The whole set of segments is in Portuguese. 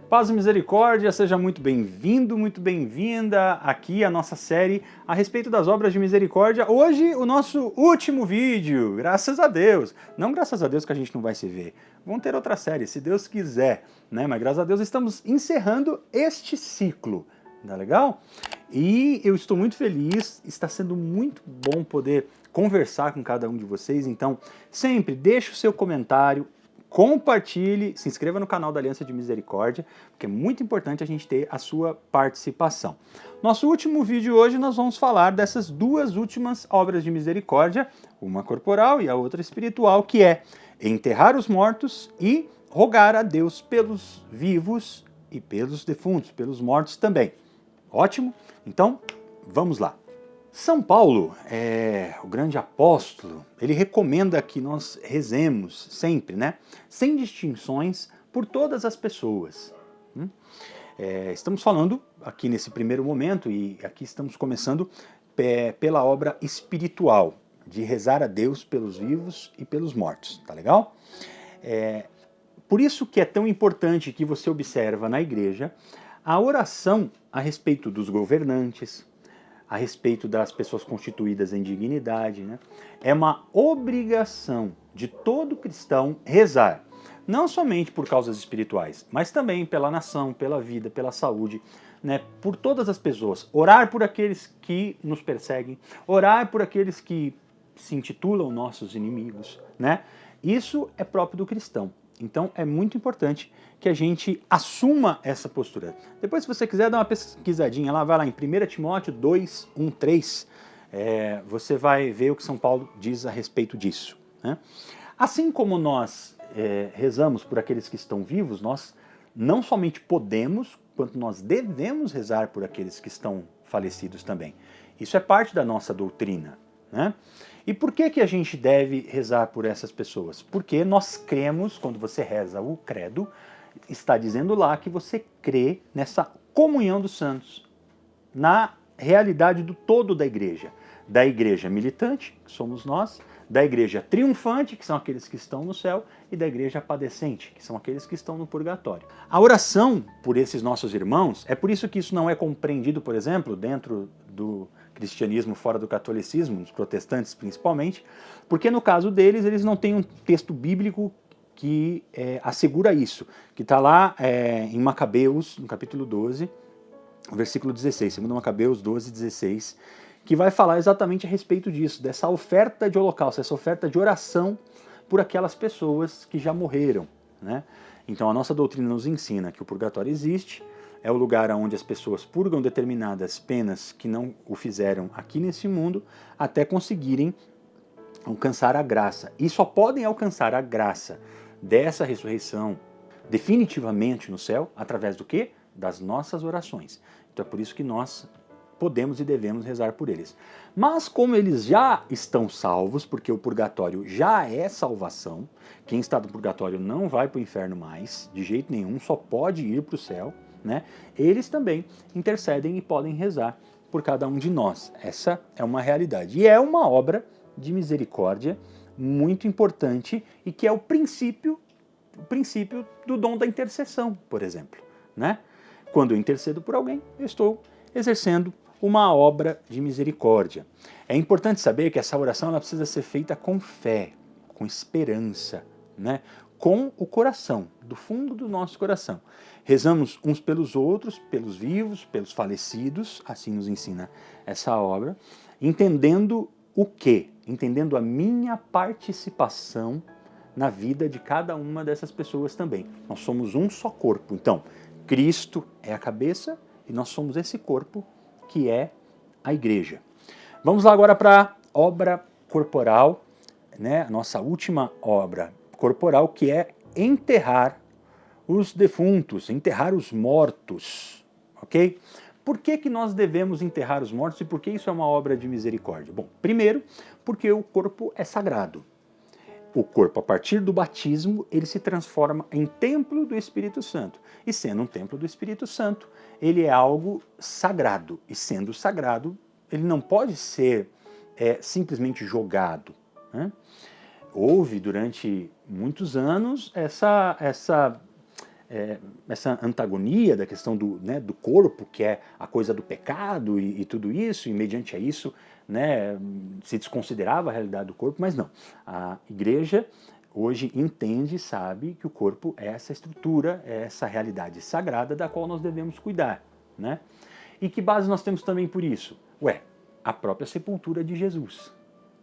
Paz e misericórdia, seja muito bem-vindo, muito bem-vinda aqui à nossa série a respeito das obras de misericórdia. Hoje o nosso último vídeo, graças a Deus. Não graças a Deus que a gente não vai se ver, vamos ter outra série, se Deus quiser, né? Mas graças a Deus estamos encerrando este ciclo, tá legal? E eu estou muito feliz, está sendo muito bom poder conversar com cada um de vocês, então sempre deixe o seu comentário, compartilhe, se inscreva no canal da Aliança de Misericórdia, porque é muito importante a gente ter a sua participação. Nosso último vídeo hoje nós vamos falar dessas duas últimas obras de misericórdia, uma corporal e a outra espiritual, que é enterrar os mortos e rogar a Deus pelos vivos e pelos defuntos, pelos mortos também. Ótimo? Então, vamos lá. São Paulo, o grande apóstolo, ele recomenda que nós rezemos sempre, né? Sem distinções, por todas as pessoas. Estamos falando aqui nesse primeiro momento, e aqui estamos começando pela obra espiritual, de rezar a Deus pelos vivos e pelos mortos, tá legal? Por isso que é tão importante que você observa na igreja a oração a respeito dos governantes, a respeito das pessoas constituídas em dignidade, né? É uma obrigação de todo cristão rezar, não somente por causas espirituais, mas também pela nação, pela vida, pela saúde, né? Por todas as pessoas. Orar por aqueles que nos perseguem, orar por aqueles que se intitulam nossos inimigos, né? Isso é próprio do cristão. Então é muito importante que a gente assuma essa postura. Depois, se você quiser dar uma pesquisadinha lá, vai lá em 1 Timóteo 2, 1, 3, você vai ver o que São Paulo diz a respeito disso, né? Assim como nós rezamos por aqueles que estão vivos, nós não somente podemos, quanto nós devemos rezar por aqueles que estão falecidos também. Isso é parte da nossa doutrina, né? E por que a gente deve rezar por essas pessoas? Porque nós cremos, quando você reza o credo, está dizendo lá que você crê nessa comunhão dos santos, na realidade do todo da igreja militante, que somos nós, da igreja triunfante, que são aqueles que estão no céu, e da igreja padecente, que são aqueles que estão no purgatório. A oração por esses nossos irmãos, é por isso que isso não é compreendido, por exemplo, dentro do cristianismo fora do catolicismo, os protestantes principalmente, porque no caso deles, eles não têm um texto bíblico que assegura isso, que está lá em Macabeus, no capítulo 12, versículo 16, 2 Macabeus 12, 16, que vai falar exatamente a respeito disso, dessa oferta de holocausto, essa oferta de oração por aquelas pessoas que já morreram, né? Então a nossa doutrina nos ensina que o purgatório existe, é o lugar onde as pessoas purgam determinadas penas que não o fizeram aqui nesse mundo, até conseguirem alcançar a graça. E só podem alcançar a graça dessa ressurreição definitivamente no céu, através do quê? Das nossas orações. Então é por isso que nós podemos e devemos rezar por eles. Mas como eles já estão salvos, porque o purgatório já é salvação, quem está no purgatório não vai para o inferno mais, de jeito nenhum, só pode ir para o céu, né? Eles também intercedem e podem rezar por cada um de nós. Essa é uma realidade. E é uma obra de misericórdia muito importante e que é o princípio do dom da intercessão, por exemplo, né? Quando eu intercedo por alguém, eu estou exercendo uma obra de misericórdia. É importante saber que essa oração ela precisa ser feita com fé, com esperança, né? Com o coração, do fundo do nosso coração. Rezamos uns pelos outros, pelos vivos, pelos falecidos, assim nos ensina essa obra, entendendo o quê? Entendendo a minha participação na vida de cada uma dessas pessoas também. Nós somos um só corpo. Então, Cristo é a cabeça e nós somos esse corpo que é a igreja. Vamos lá agora para a obra corporal, né? A nossa última obra corporal, que é enterrar os defuntos, enterrar os mortos, ok? Por que nós devemos enterrar os mortos e por que isso é uma obra de misericórdia? Bom, primeiro, porque o corpo é sagrado. O corpo, a partir do batismo, ele se transforma em templo do Espírito Santo. E sendo um templo do Espírito Santo, ele é algo sagrado. E sendo sagrado, ele não pode ser simplesmente jogado, né? Houve, durante muitos anos, essa essa antagonia da questão do corpo, que é a coisa do pecado e tudo isso, e mediante a isso, né, se desconsiderava a realidade do corpo, mas não. A igreja hoje entende e sabe que o corpo é essa estrutura, é essa realidade sagrada da qual nós devemos cuidar, né? E que base nós temos também por isso? A própria sepultura de Jesus,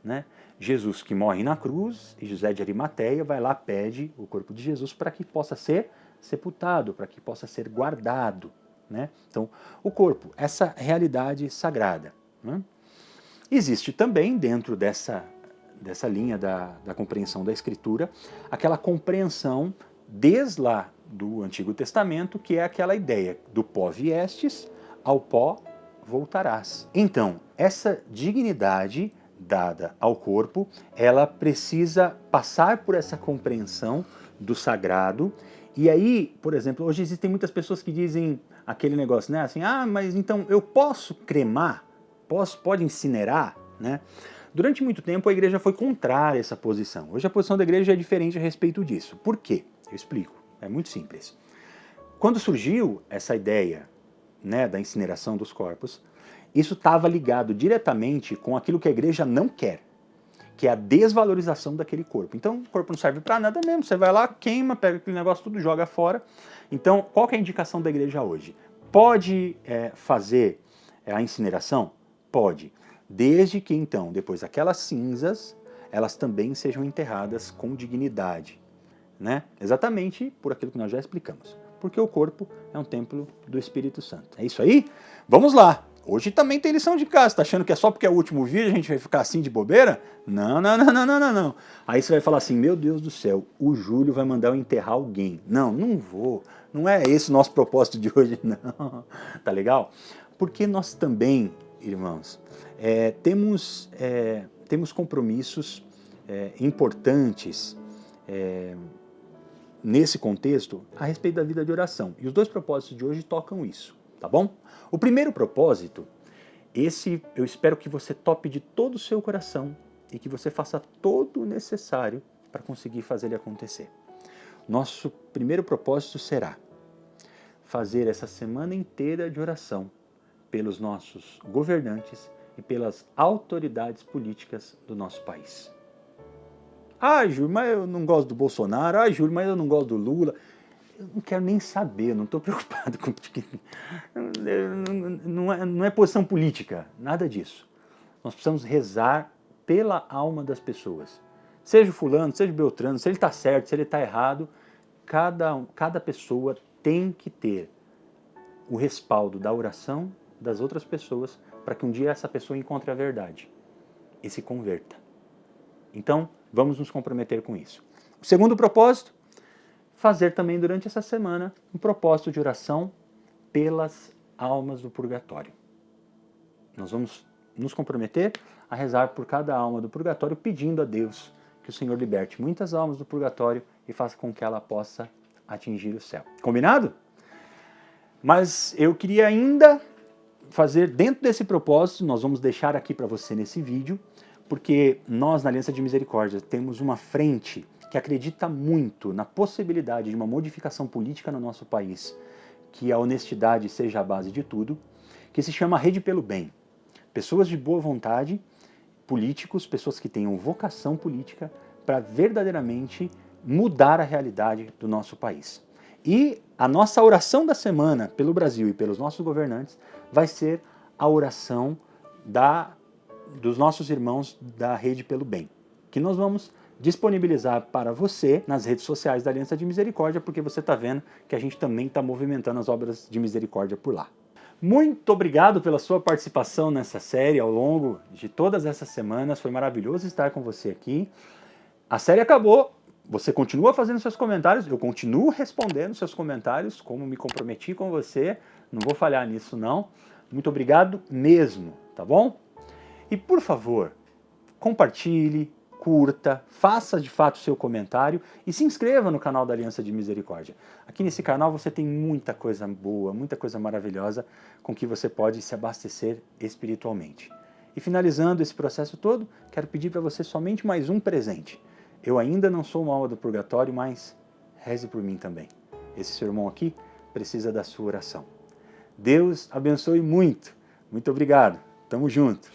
né? Jesus que morre na cruz e José de Arimateia vai lá, pede o corpo de Jesus para que possa ser sepultado, para que possa ser guardado, né? Então, o corpo, essa realidade sagrada, né? Existe também, dentro dessa linha da compreensão da Escritura, aquela compreensão desde lá do Antigo Testamento, que é aquela ideia do pó viestes, ao pó voltarás. Então, essa dignidade dada ao corpo, ela precisa passar por essa compreensão do sagrado. E aí, por exemplo, hoje existem muitas pessoas que dizem aquele negócio, né, assim, mas então eu posso cremar? Pode incinerar, né? Durante muito tempo a igreja foi contrária a essa posição. Hoje a posição da igreja é diferente a respeito disso. Por quê? Eu explico. É muito simples. Quando surgiu essa ideia, né, da incineração dos corpos, isso estava ligado diretamente com aquilo que a igreja não quer, que é a desvalorização daquele corpo. Então o corpo não serve para nada mesmo. Você vai lá, queima, pega aquele negócio tudo, joga fora. Então qual que é a indicação da igreja hoje? Pode fazer a incineração? Pode. Desde que, então, depois aquelas cinzas, elas também sejam enterradas com dignidade, né? Exatamente por aquilo que nós já explicamos. Porque o corpo é um templo do Espírito Santo. É isso aí? Vamos lá! Hoje também tem lição de casa. Tá achando que é só porque é o último vídeo a gente vai ficar assim de bobeira? Não, não, não, não, não, não, não. Aí você vai falar assim, meu Deus do céu, o Júlio vai mandar eu enterrar alguém. Não, não vou. Não é esse o nosso propósito de hoje, não. Tá legal? Porque nós também, irmãos, temos compromissos importantes nesse contexto a respeito da vida de oração. E os dois propósitos de hoje tocam isso, tá bom? O primeiro propósito, esse eu espero que você tope de todo o seu coração e que você faça todo o necessário para conseguir fazer ele acontecer. Nosso primeiro propósito será fazer essa semana inteira de oração pelos nossos governantes e pelas autoridades políticas do nosso país. Júlio, mas eu não gosto do Bolsonaro. Júlio, mas eu não gosto do Lula. Eu não quero nem saber, eu não estou preocupado com... Não é posição política, nada disso. Nós precisamos rezar pela alma das pessoas. Seja o fulano, seja o beltrano, se ele está certo, se ele está errado, cada pessoa tem que ter o respaldo da oração das outras pessoas para que um dia essa pessoa encontre a verdade e se converta. Então, vamos nos comprometer com isso. O segundo propósito, fazer também durante essa semana um propósito de oração pelas almas do purgatório. Nós vamos nos comprometer a rezar por cada alma do purgatório, pedindo a Deus que o Senhor liberte muitas almas do purgatório e faça com que ela possa atingir o céu. Combinado? Mas eu queria ainda fazer, dentro desse propósito, nós vamos deixar aqui para você nesse vídeo, porque nós, na Aliança de Misericórdia, temos uma frente que acredita muito na possibilidade de uma modificação política no nosso país, que a honestidade seja a base de tudo, que se chama Rede pelo Bem. Pessoas de boa vontade, políticos, pessoas que tenham vocação política para verdadeiramente mudar a realidade do nosso país. E a nossa oração da semana pelo Brasil e pelos nossos governantes vai ser a oração dos nossos irmãos da Rede pelo Bem, que nós vamos disponibilizar para você nas redes sociais da Aliança de Misericórdia, porque você está vendo que a gente também está movimentando as obras de misericórdia por lá. Muito obrigado pela sua participação nessa série ao longo de todas essas semanas, foi maravilhoso estar com você aqui. A série acabou, você continua fazendo seus comentários, eu continuo respondendo seus comentários, como me comprometi com você, não vou falhar nisso não. Muito obrigado mesmo, tá bom? E por favor, compartilhe, curta, faça de fato o seu comentário e se inscreva no canal da Aliança de Misericórdia. Aqui nesse canal você tem muita coisa boa, muita coisa maravilhosa com que você pode se abastecer espiritualmente. E finalizando esse processo todo, quero pedir para você somente mais um presente. Eu ainda não sou uma alma do purgatório, mas reze por mim também. esse seu irmão aqui precisa da sua oração. Deus abençoe muito. Muito obrigado. Tamo junto.